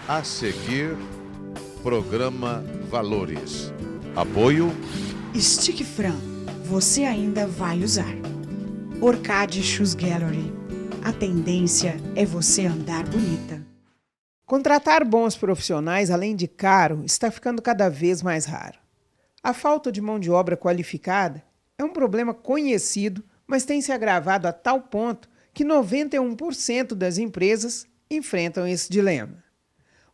A seguir, programa Valores. Apoio Stick Fran, você ainda vai usar. Orcade Shoes Gallery, a tendência é você andar bonita. Contratar bons profissionais, além de caro, está ficando cada vez mais raro. A falta de mão de obra qualificada é um problema conhecido, mas tem se agravado a tal ponto que 91% das empresas enfrentam esse dilema.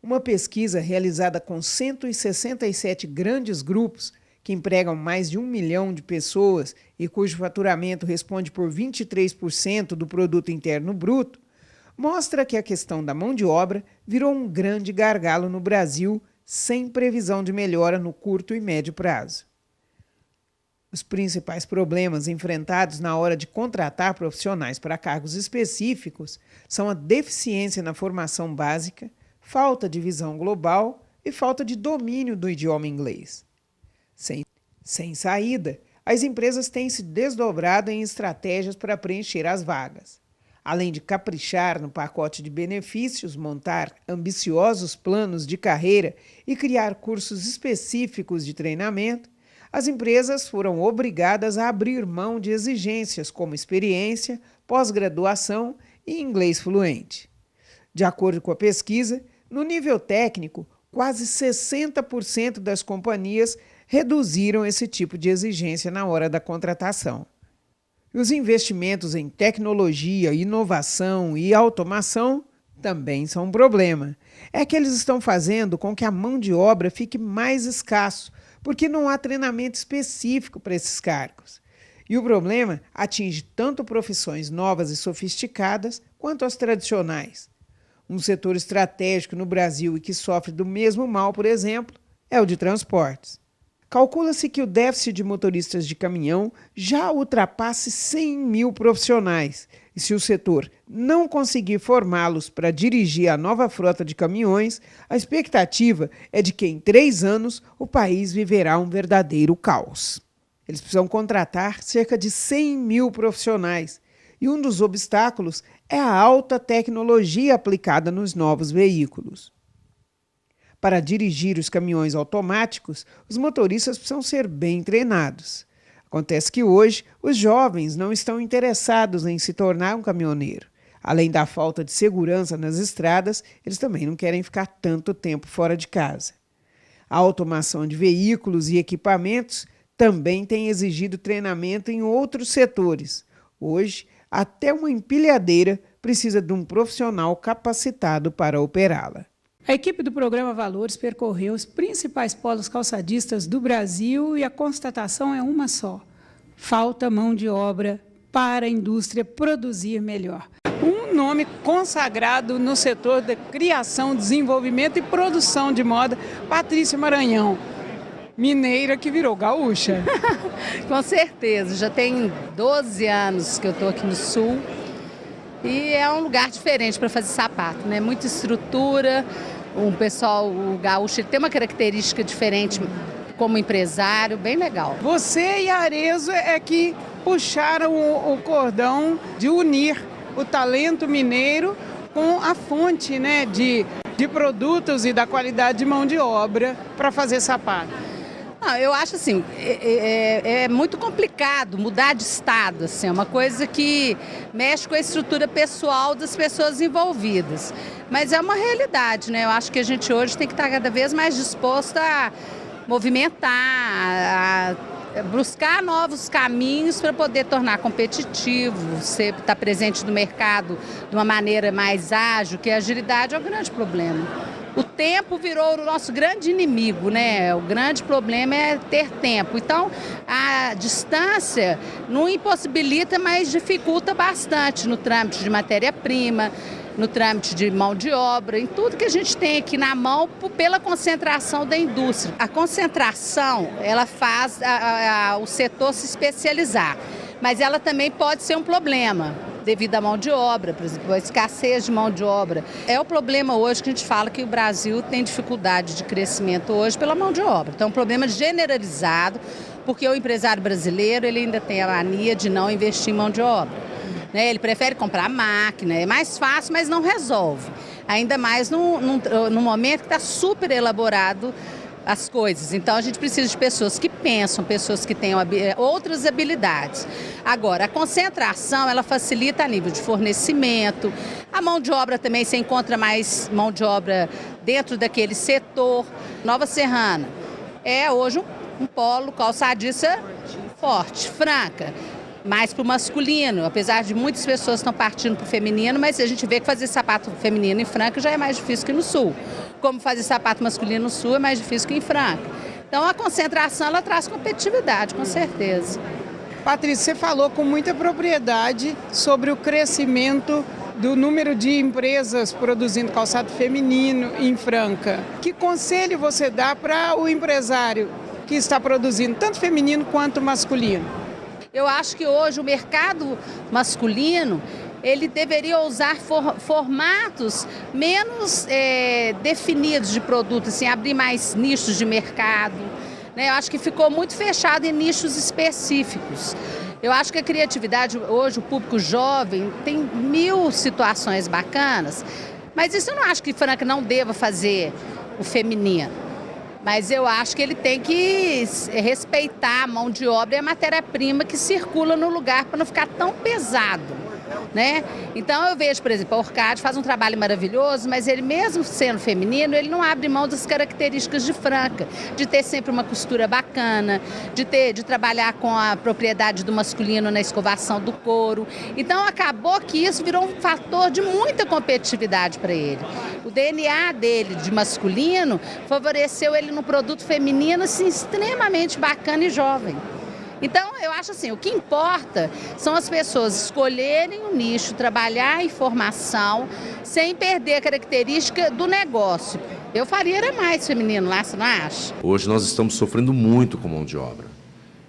Uma pesquisa realizada com 167 grandes grupos que empregam mais de 1 milhão de pessoas e cujo faturamento responde por 23% do produto interno bruto, mostra que a questão da mão de obra virou um grande gargalo no Brasil, sem previsão de melhora no curto e médio prazo. Os principais problemas enfrentados na hora de contratar profissionais para cargos específicos são a deficiência na formação básica, falta de visão global e falta de domínio do idioma inglês. Sem saída, as empresas têm se desdobrado em estratégias para preencher as vagas. Além de caprichar no pacote de benefícios, montar ambiciosos planos de carreira e criar cursos específicos de treinamento, as empresas foram obrigadas a abrir mão de exigências como experiência, pós-graduação e inglês fluente. De acordo com a pesquisa, no nível técnico, quase 60% das companhias reduziram esse tipo de exigência na hora da contratação. Os investimentos em tecnologia, inovação e automação também são um problema. É que eles estão fazendo com que a mão de obra fique mais escasso, porque não há treinamento específico para esses cargos. E o problema atinge tanto profissões novas e sofisticadas quanto as tradicionais. Um setor estratégico no Brasil e que sofre do mesmo mal, por exemplo, é o de transportes. Calcula-se que o déficit de motoristas de caminhão já ultrapasse 100 mil profissionais. E se o setor não conseguir formá-los para dirigir a nova frota de caminhões, a expectativa é de que em 3 anos o país viverá um verdadeiro caos. Eles precisam contratar cerca de 100 mil profissionais. E um dos obstáculos é a alta tecnologia aplicada nos novos veículos. Para dirigir os caminhões automáticos, os motoristas precisam ser bem treinados. Acontece que hoje os jovens não estão interessados em se tornar um caminhoneiro. Além da falta de segurança nas estradas, eles também não querem ficar tanto tempo fora de casa. A automação de veículos e equipamentos também tem exigido treinamento em outros setores. Hoje, até uma empilhadeira precisa de um profissional capacitado para operá-la. A equipe do programa Valores percorreu os principais polos calçadistas do Brasil e a constatação é uma só: falta mão de obra para a indústria produzir melhor. Um nome consagrado no setor da criação, desenvolvimento e produção de moda, Patrícia Maranhão, mineira que virou gaúcha. Com certeza, já tem 12 anos que eu estou aqui no Sul e é um lugar diferente para fazer sapato, né? Muita estrutura. O gaúcho tem uma característica diferente como empresário, bem legal. Você e a Arezzo é que puxaram o cordão de unir o talento mineiro com a fonte, né, de produtos e da qualidade de mão de obra para fazer sapato. Eu acho assim, é muito complicado mudar de estado, assim, é uma coisa que mexe com a estrutura pessoal das pessoas envolvidas. Mas é uma realidade, né? Eu acho que a gente hoje tem que estar cada vez mais disposto a movimentar, a buscar novos caminhos para poder tornar competitivo, você estar presente no mercado de uma maneira mais ágil, que a agilidade é o grande problema. O tempo virou o nosso grande inimigo, né? O grande problema é ter tempo. Então, a distância não impossibilita, mas dificulta bastante no trâmite de matéria-prima, no trâmite de mão de obra, em tudo que a gente tem aqui na mão pela concentração da indústria. A concentração, ela faz o setor se especializar, mas ela também pode ser um problema devido à mão de obra, por exemplo, a escassez de mão de obra. É o problema hoje que a gente fala que o Brasil tem dificuldade de crescimento hoje pela mão de obra. Então, é um problema generalizado, porque o empresário brasileiro ele ainda tem a mania de não investir em mão de obra. Ele prefere comprar máquina, é mais fácil, mas não resolve. ainda mais num momento que está super elaborado as coisas. Então, a gente precisa de pessoas que pensam, pessoas que tenham outras habilidades. Agora, a concentração, ela facilita a nível de fornecimento. A mão de obra também, você encontra mais mão de obra dentro daquele setor. Nova Serrana é hoje um polo calçadista forte, Franca. Mais para o masculino, apesar de muitas pessoas estão partindo para o feminino, mas a gente vê que fazer sapato feminino em Franca já é mais difícil que no Sul. Como fazer sapato masculino no Sul é mais difícil que em Franca. Então a concentração ela traz competitividade, com certeza. Patrícia, você falou com muita propriedade sobre o crescimento do número de empresas produzindo calçado feminino em Franca. Que conselho você dá para o empresário que está produzindo tanto feminino quanto masculino? Eu acho que hoje o mercado masculino, ele deveria usar formatos menos definidos de produto, assim, abrir mais nichos de mercado, né? Eu acho que ficou muito fechado em nichos específicos. Eu acho que a criatividade, hoje o público jovem tem 1000 situações bacanas, mas isso eu não acho que Franca não deva fazer o feminino. Mas eu acho que ele tem que respeitar a mão de obra e a matéria-prima que circula no lugar para não ficar tão pesado, né? Então eu vejo, por exemplo, a Orcade faz um trabalho maravilhoso, mas ele mesmo sendo feminino, ele não abre mão das características de Franca, de ter sempre uma costura bacana, de trabalhar com a propriedade do masculino na escovação do couro. Então acabou que isso virou um fator de muita competitividade para ele. O DNA dele de masculino favoreceu ele no produto feminino assim, extremamente bacana e jovem. Então, eu acho assim, o que importa são as pessoas escolherem um nicho, trabalhar em formação, sem perder a característica do negócio. Eu faria era mais feminino lá, você não acha? Hoje nós estamos sofrendo muito com mão de obra.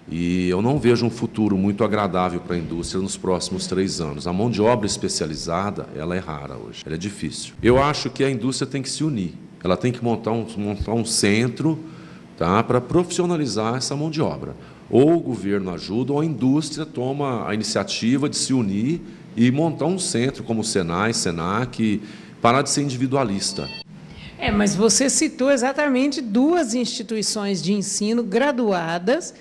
E eu não vejo um futuro muito agradável para a indústria nos próximos 3 anos. A mão de obra especializada, ela é rara hoje, ela é difícil. Eu acho que a indústria tem que se unir. Ela tem que montar um centro, tá, para profissionalizar essa mão de obra. Ou o governo ajuda, ou a indústria toma a iniciativa de se unir e montar um centro como o Senai, Senac, parar de ser individualista. Mas você citou exatamente 2 instituições de ensino graduadas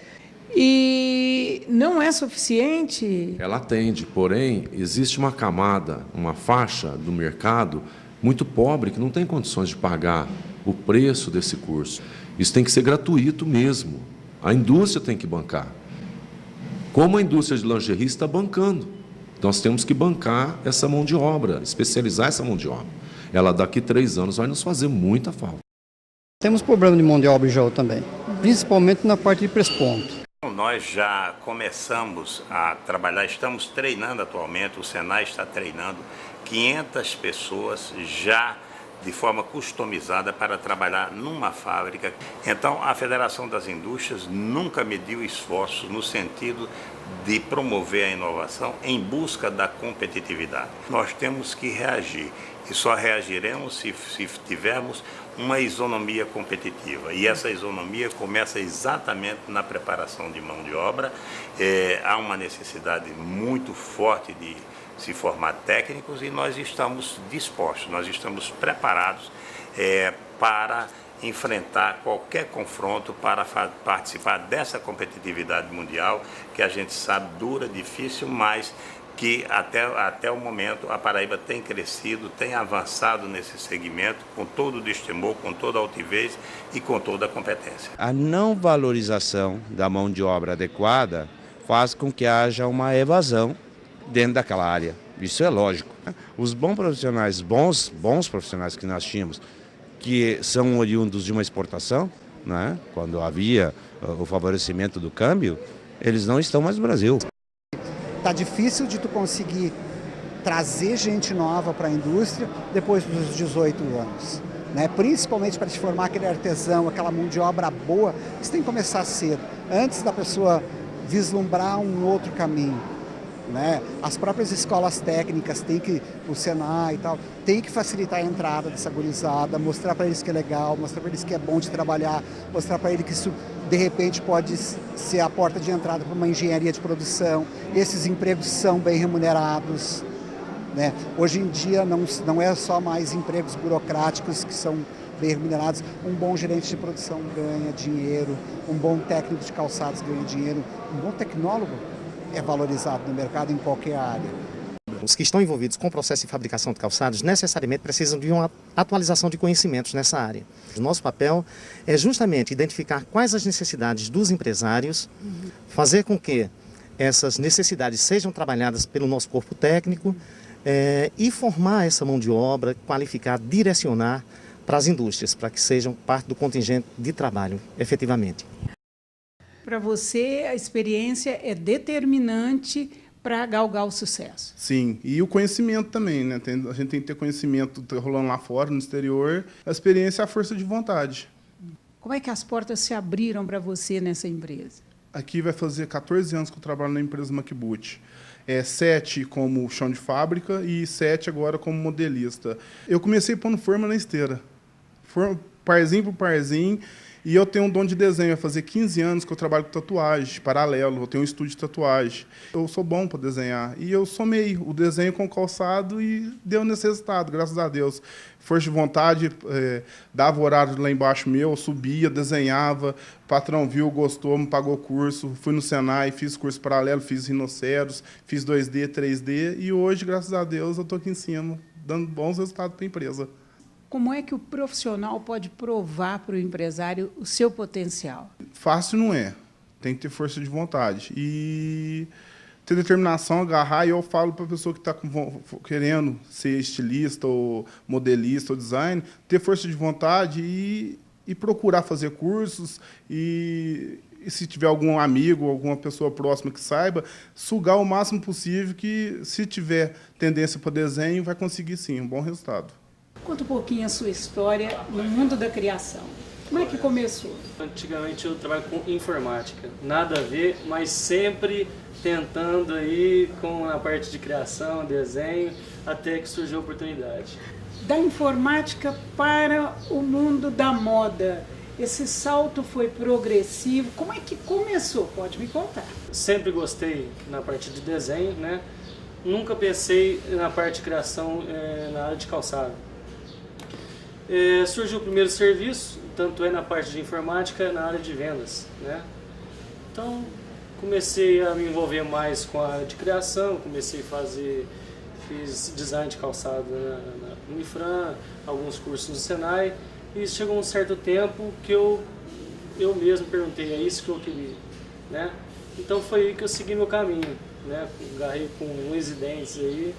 e não é suficiente? Ela atende, porém, existe uma camada, uma faixa do mercado muito pobre que não tem condições de pagar o preço desse curso. Isso tem que ser gratuito mesmo. A indústria tem que bancar. Como a indústria de lingerie está bancando. Nós temos que bancar essa mão de obra, especializar essa mão de obra. Ela daqui 3 anos vai nos fazer muita falta. Temos problema de mão de obra em Jaú também, principalmente na parte de pré-ponto. Nós já começamos a trabalhar, estamos treinando atualmente, o Senai está treinando 500 pessoas já de forma customizada para trabalhar numa fábrica. Então, a Federação das Indústrias nunca mediu esforços no sentido de promover a inovação em busca da competitividade. Nós temos que reagir e só reagiremos se tivermos uma isonomia competitiva. E essa isonomia começa exatamente na preparação de mão de obra. Há uma necessidade muito forte de se formar técnicos e nós estamos dispostos, nós estamos preparados para enfrentar qualquer confronto, para participar dessa competitividade mundial que a gente sabe dura, difícil, mas que até o momento a Paraíba tem crescido, tem avançado nesse segmento com todo o destemor, com toda a altivez e com toda a competência. A não valorização da mão de obra adequada faz com que haja uma evasão dentro daquela área. Isso é lógico, né? Os bons profissionais, bons profissionais que nós tínhamos, que são oriundos de uma exportação, né? Quando havia o favorecimento do câmbio, eles não estão mais no Brasil. Tá difícil de tu conseguir trazer gente nova para a indústria depois dos 18 anos, né? Principalmente para te formar aquele artesão, aquela mão de obra boa, isso tem que começar cedo, antes da pessoa vislumbrar um outro caminho, né? As próprias escolas técnicas o Senai e tal, tem que facilitar a entrada dessa gurizada, mostrar para eles que é legal, mostrar para eles que é bom de trabalhar, mostrar para eles que isso de repente pode ser a porta de entrada para uma engenharia de produção. Esses empregos são bem remunerados, né? Hoje em dia não é só mais empregos burocráticos que são bem remunerados. Um bom gerente de produção ganha dinheiro, um bom técnico de calçados ganha dinheiro, um bom tecnólogo é valorizado no mercado em qualquer área. Os que estão envolvidos com o processo de fabricação de calçados necessariamente precisam de uma atualização de conhecimentos nessa área. O nosso papel é justamente identificar quais as necessidades dos empresários, fazer com que essas necessidades sejam trabalhadas pelo nosso corpo técnico e formar essa mão de obra, qualificar, direcionar para as indústrias, para que sejam parte do contingente de trabalho, efetivamente. Para você, a experiência é determinante para galgar o sucesso. Sim, e o conhecimento também, né? A gente tem que ter conhecimento rolando lá fora, no exterior. A experiência é a força de vontade. Como é que as portas se abriram para você nessa empresa? Aqui vai fazer 14 anos que eu trabalho na empresa Macboot. 7 como chão de fábrica e 7 agora como modelista. Eu comecei pondo forma na esteira. Parzinho por parzinho. E eu tenho um dom de desenho. Vai fazer 15 anos que eu trabalho com tatuagem, paralelo. Eu tenho um estúdio de tatuagem. Eu sou bom para desenhar. E eu somei o desenho com o calçado e deu nesse resultado, graças a Deus. Força de vontade, dava o horário lá embaixo meu, eu subia, desenhava. O patrão viu, gostou, me pagou curso. Fui no Senai, fiz curso paralelo, fiz rinoceros, fiz 2D, 3D. E hoje, graças a Deus, eu estou aqui em cima, dando bons resultados para a empresa. Como é que o profissional pode provar para o empresário o seu potencial? Fácil não é. Tem que ter força de vontade. E ter determinação, agarrar. E eu falo para a pessoa que está querendo ser estilista, ou modelista, ou design, ter força de vontade e procurar fazer cursos. E se tiver algum amigo, alguma pessoa próxima que saiba, sugar o máximo possível, que se tiver tendência para desenho, vai conseguir sim um bom resultado. Conta um pouquinho a sua história no mundo da criação. Como é que começou? Antigamente eu trabalho com informática, nada a ver, mas sempre tentando aí com a parte de criação, desenho, até que surgiu a oportunidade. Da informática para o mundo da moda, esse salto foi progressivo. Como é que começou? Pode me contar. Sempre gostei na parte de desenho, né? Nunca pensei na parte de criação na área de calçado. Surgiu o primeiro serviço, tanto na parte de informática, na área de vendas, né? Então, comecei a me envolver mais com a área de criação, fiz design de calçado na Unifran, alguns cursos no Senai, e chegou um certo tempo que eu mesmo perguntei, é isso que eu queria, né? Então foi aí que eu segui meu caminho, né? Agarrei com unhas e dentes aí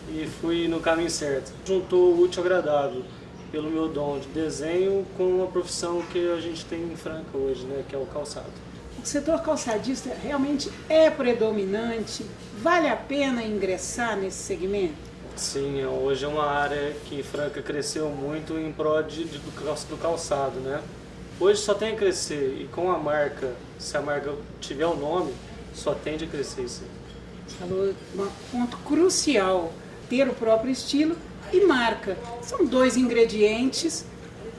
e fui no caminho certo. Juntou o útil ao agradável, pelo meu dom de desenho com a profissão que a gente tem em Franca hoje, né, que é o calçado. O setor calçadista realmente é predominante? Vale a pena ingressar nesse segmento? Sim, hoje é uma área que Franca cresceu muito em prol do calçado, né? Hoje só tem a crescer, e com a marca, se a marca tiver o nome, só tende a crescer, sim. Você falou um ponto crucial, ter o próprio estilo e marca. São dois ingredientes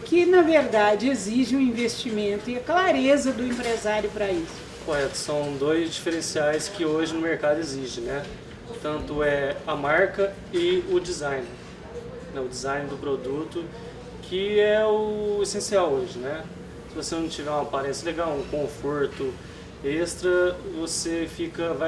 que, na verdade, exigem um investimento e a clareza do empresário para isso. Correto, são dois diferenciais que hoje no mercado exige, né? Tanto é a marca e o design. O design do produto, que é o essencial hoje, né? Se você não tiver uma aparência legal, um conforto extra, você ficando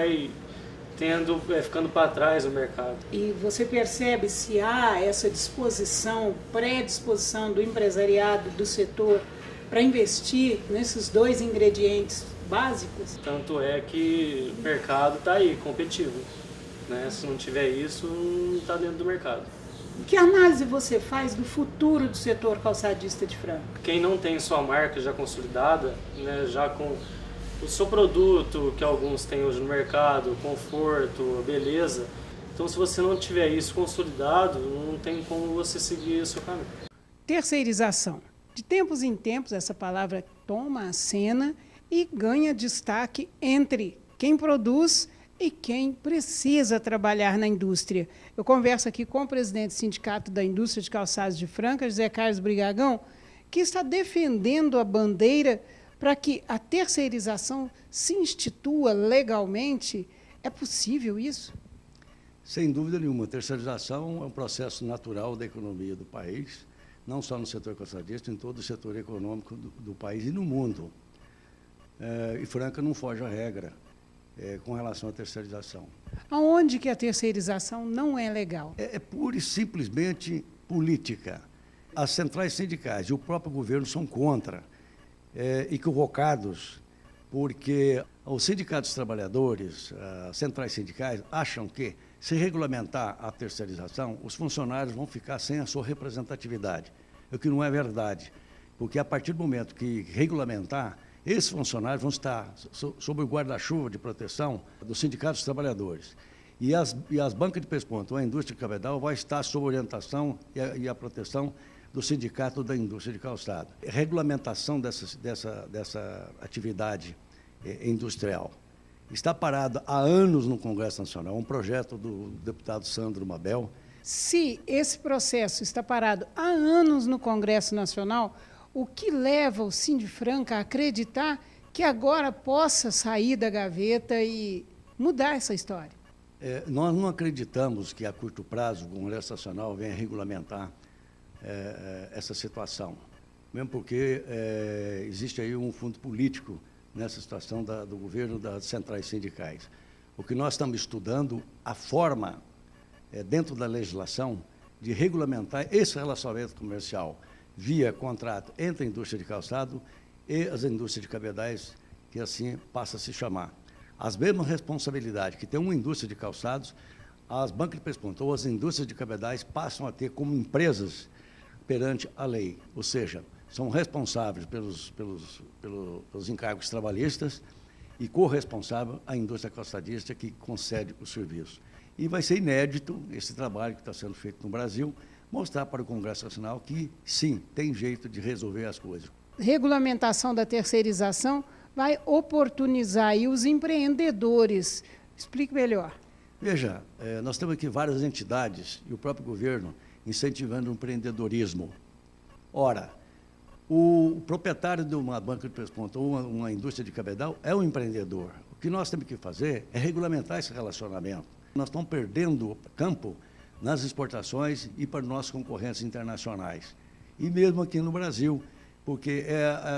para trás no mercado. E você percebe se há essa disposição, predisposição do empresariado, do setor, para investir nesses dois ingredientes básicos? Tanto é que o mercado está aí, competitivo, né? Se não tiver isso, não está dentro do mercado. Que análise você faz do futuro do setor calçadista de Franca? Quem não tem sua marca já consolidada, né, já com o seu produto, que alguns têm hoje no mercado, conforto, beleza. Então, se você não tiver isso consolidado, não tem como você seguir o seu caminho. Terceirização. De tempos em tempos, essa palavra toma a cena e ganha destaque entre quem produz e quem precisa trabalhar na indústria. Eu converso aqui com o presidente do Sindicato da Indústria de Calçados de Franca, José Carlos Brigagão, que está defendendo a bandeira para que a terceirização se institua legalmente. É possível isso? Sem dúvida nenhuma, a terceirização é um processo natural da economia do país, não só no setor calçadista, em todo o setor econômico do país e no mundo. E Franca não foge à regra com relação à terceirização. Aonde que a terceirização não é legal? É pura e simplesmente política. As centrais sindicais e o próprio governo são contra, equivocados, porque os sindicatos dos trabalhadores, as centrais sindicais, acham que, se regulamentar a terceirização, os funcionários vão ficar sem a sua representatividade, o que não é verdade, porque a partir do momento que regulamentar, esses funcionários vão estar sob o guarda-chuva de proteção dos sindicatos dos trabalhadores. E as bancas de pesponto, a indústria cabedal, vai estar sob orientação e a proteção do sindicato da indústria de calçado. A regulamentação dessa atividade industrial está parada há anos no Congresso Nacional, um projeto do deputado Sandro Mabel. Se esse processo está parado há anos no Congresso Nacional, o que leva o Sindifranca a acreditar que agora possa sair da gaveta e mudar essa história? Nós não acreditamos que a curto prazo o Congresso Nacional venha regulamentar essa situação, mesmo porque existe aí um fundo político nessa situação do governo das centrais sindicais. O que nós estamos estudando, a forma, dentro da legislação, de regulamentar esse relacionamento comercial via contrato entre a indústria de calçado e as indústrias de cabedais, que assim passa a se chamar. As mesmas responsabilidades que tem uma indústria de calçados, as bancas de pesponto ou as indústrias de cabedais passam a ter como empresas perante a lei, ou seja, são responsáveis pelos encargos trabalhistas e corresponsável à indústria calçadista que concede o serviço. E vai ser inédito esse trabalho que está sendo feito no Brasil, mostrar para o Congresso Nacional que, sim, tem jeito de resolver as coisas. Regulamentação da terceirização vai oportunizar aí os empreendedores. Explique melhor. Veja, nós temos aqui várias entidades e o próprio governo incentivando o empreendedorismo. Ora, o proprietário de uma banca de pesponto ou uma indústria de cabedal é um empreendedor. O que nós temos que fazer é regulamentar esse relacionamento. Nós estamos perdendo campo nas exportações e para nossos concorrentes internacionais. E mesmo aqui no Brasil, porque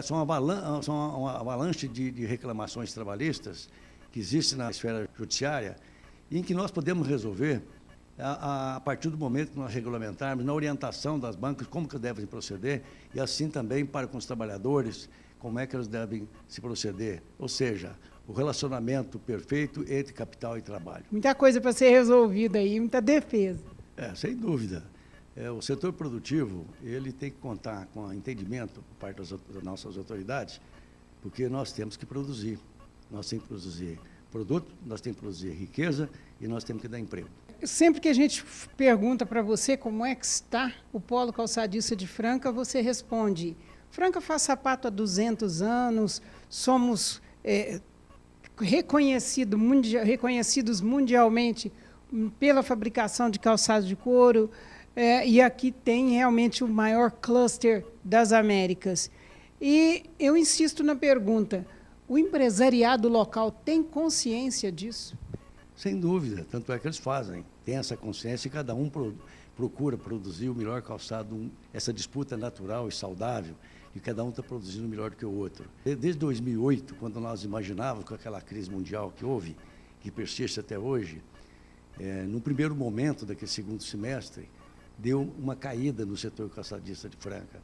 são uma avalanche de reclamações trabalhistas que existe na esfera judiciária, em que nós podemos resolver a partir do momento que nós regulamentarmos, na orientação das bancas, como que devem proceder, e assim também para com os trabalhadores, como é que eles devem se proceder. Ou seja, o relacionamento perfeito entre capital e trabalho. Muita coisa para ser resolvida aí, muita defesa. Sem dúvida. O setor produtivo, ele tem que contar com entendimento por parte das nossas autoridades, porque nós temos que produzir. Nós temos que produzir produto, nós temos que produzir riqueza e nós temos que dar emprego. Sempre que a gente pergunta para você como é que está o polo calçadista de Franca, você responde: Franca faz sapato há 200 anos, somos reconhecidos mundialmente pela fabricação de calçados de couro, e aqui tem realmente o maior cluster das Américas. E eu insisto na pergunta: o empresariado local tem consciência disso? Sem dúvida, tanto é que eles fazem, tem essa consciência e cada um procura produzir o melhor calçado, essa disputa natural e saudável, e cada um está produzindo melhor do que o outro. Desde 2008, quando nós imaginávamos com aquela crise mundial que houve, que persiste até hoje, no primeiro momento daquele segundo semestre, deu uma caída no setor calçadista de Franca.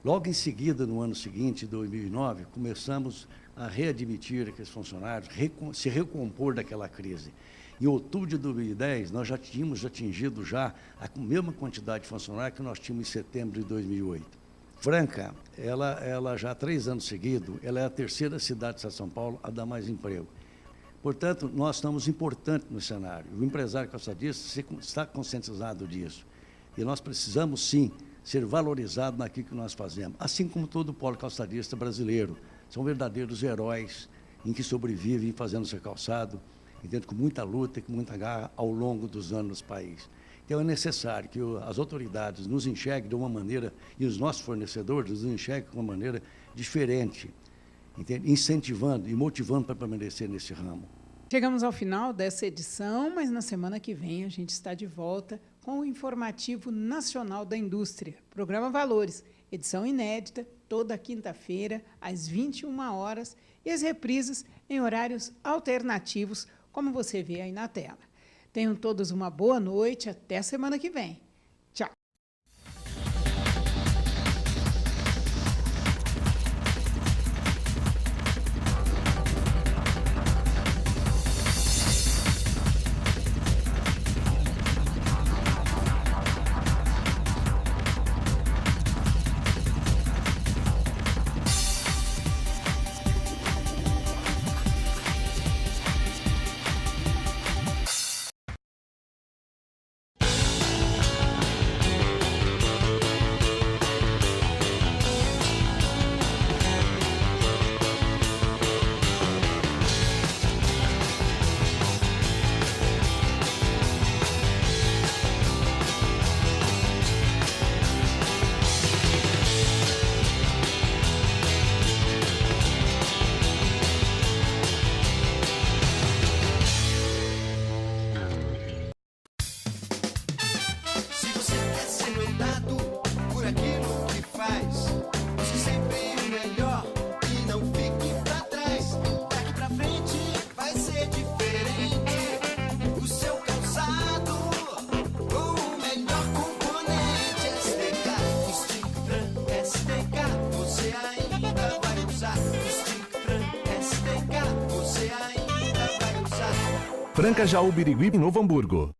Logo em seguida, no ano seguinte, 2009, começamos a readmitir aqueles funcionários, se recompor daquela crise. Em outubro de 2010, nós já tínhamos atingido a mesma quantidade de funcionários que nós tínhamos em setembro de 2008. Franca, ela já há 3 anos seguidos, ela é a terceira cidade de São Paulo a dar mais emprego. Portanto, nós estamos importantes no cenário. O empresário calçadista está conscientizado disso. E nós precisamos, sim, ser valorizados naquilo que nós fazemos, assim como todo o polo calçadista brasileiro. São verdadeiros heróis em que sobrevivem fazendo seu calçado, e dentro com muita luta e com muita garra ao longo dos anos no país. Então é necessário que as autoridades nos enxerguem de uma maneira, e os nossos fornecedores nos enxerguem de uma maneira diferente, entende? Incentivando e motivando para permanecer nesse ramo. Chegamos ao final dessa edição, mas na semana que vem a gente está de volta com o Informativo Nacional da Indústria, Programa Valores, edição inédita, toda quinta-feira, às 21 horas, e as reprises em horários alternativos, como você vê aí na tela. Tenham todos uma boa noite, até semana que vem. Tchau! Franca, Jaú, Birigui e Novo Hamburgo.